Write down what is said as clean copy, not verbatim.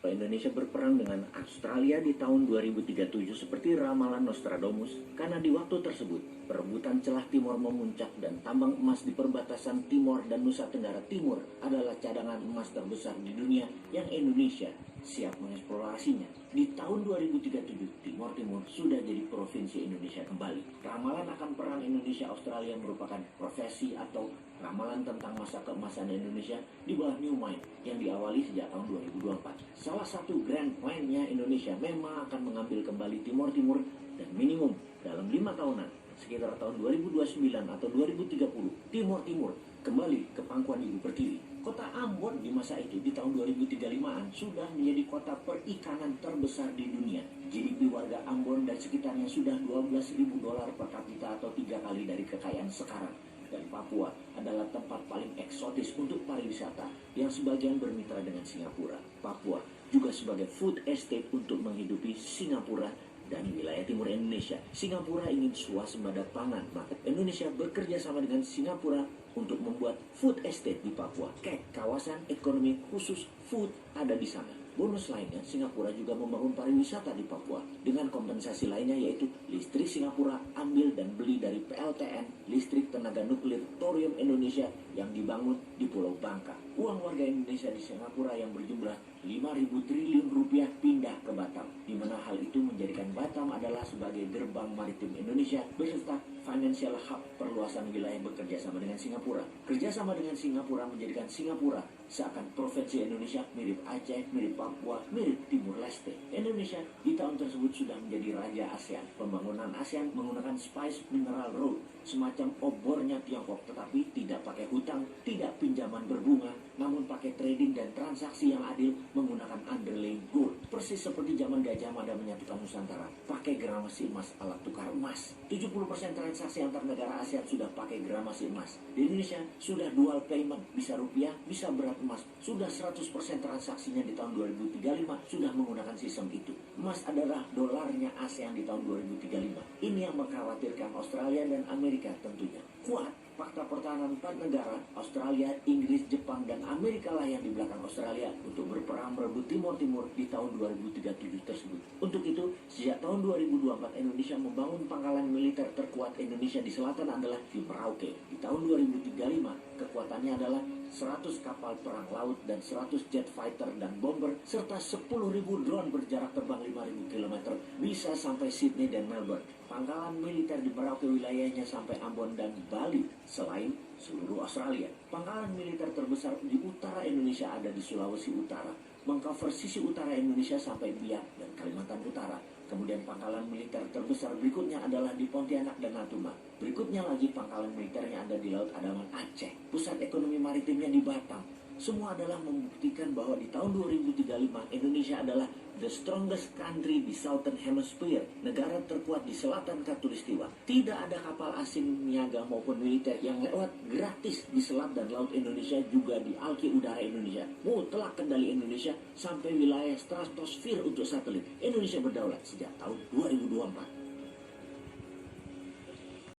Mengapa Indonesia berperang dengan Australia di tahun 2037 seperti ramalan Nostradamus? Karena di waktu tersebut, perebutan celah Timor memuncak dan tambang emas di perbatasan Timor dan Nusa Tenggara Timur adalah cadangan emas terbesar di dunia yang Indonesia siap mengeksplorasinya. Di tahun 2037, Timor Timur sudah jadi provinsi Indonesia kembali. Ramalan akan perang Indonesia-Australia merupakan profesi atau ramalan tentang masa keemasan Indonesia di bawah New Mind yang diawali sejak tahun 2024. Salah satu grand plan-nya Indonesia memang akan mengambil kembali Timor Timur dan minimum dalam 5 tahunan, sekitar tahun 2029 atau 2030, Timor Timur kembali ke pangkuan ibu pertiwi. Kota Ambon di masa itu di tahun 2035-an sudah menjadi kota perikanan terbesar di dunia. GDP warga Ambon dan sekitarnya sudah $12.000 per kapita atau 3 kali dari kekayaan sekarang. Dan Papua adalah tempat paling eksotis untuk pariwisata yang sebagian bermitra dengan Singapura. Papua juga sebagai food estate untuk menghidupi Singapura dan wilayah timur Indonesia. Singapura ingin swasembada pangan, maka Indonesia bekerja sama dengan Singapura untuk membuat food estate di Papua. Kawasan ekonomi khusus food ada di sana. Bonus lainnya, Singapura juga membangun pariwisata di Papua dengan kompensasi lainnya, yaitu listrik Singapura ambil dan beli dari PLTN, listrik tenaga nuklir Thorium Indonesia yang dibangun di Pulau Bangka. Uang warga Indonesia di Singapura yang berjumlah 5.000 triliun rupiah pindah ke Batam, di mana hal itu menjadikan Batam adalah sebagai gerbang maritim Indonesia beserta financial hub perluasan wilayah bekerja sama dengan Singapura. Kerjasama dengan Singapura menjadikan Singapura seakan provinsi Indonesia mirip Aceh, mirip Papua, mirip Timur Leste. Indonesia di tahun tersebut sudah menjadi raja ASEAN. Pembangunan ASEAN menggunakan Spice Mineral Road, semacam obornya Tiongkok, tetapi tidak pakai hutang, tidak pinjaman berbunga, namun pakai trading dan transaksi yang adil menggunakan underlying gold. Persis seperti zaman Gajah Mada menyatukan Nusantara, pakai gramasi emas alat tukar emas. 70% transaksi antar negara ASEAN sudah pakai gramasi emas. Di Indonesia sudah dual payment, bisa rupiah, bisa berat emas. Sudah 100% transaksinya di tahun 2035 sudah menggunakan sistem itu. Emas adalah dolarnya ASEAN di tahun 2035. Ini yang mengkhawatirkan Australia dan Amerika tentunya. Kuat fakta pertahanan 4 negara, Australia, Inggris, Jepang, dan Amerika lah yang di belakang Australia untuk berperang merebut Timor Timur di tahun 2037 tersebut. Untuk itu, sejak tahun 2024 Indonesia membangun pangkalan militer terkuat Indonesia di selatan adalah di Merauke. Di tahun 2035, kekuatannya adalah 100 kapal perang laut dan 100 jet fighter dan bomber serta 10.000 drone berjarak terbang 5.000 km bisa sampai Sydney dan Melbourne. Pangkalan militer di Merauke wilayahnya sampai Ambon dan Bali selain seluruh Australia. Pangkalan militer terbesar di utara Indonesia ada di Sulawesi Utara, mengcover sisi utara Indonesia sampai Biak dan Kalimantan Utara. Kemudian pangkalan militer terbesar berikutnya adalah di Pontianak dan Natuna. Berikutnya lagi pangkalan militernya ada di Laut Andaman Aceh. Pusat ekonomi maritimnya di Batam. Semua adalah membuktikan bahwa di tahun 2035 Indonesia adalah the strongest country di Southern Hemisphere, negara terkuat di selatan Khatulistiwa. Tidak ada kapal asing niaga maupun militer yang lewat gratis di selat dan laut Indonesia, juga di alki udara Indonesia. Mutlak kendali Indonesia sampai wilayah stratosfer untuk satelit. Indonesia berdaulat sejak tahun 2024.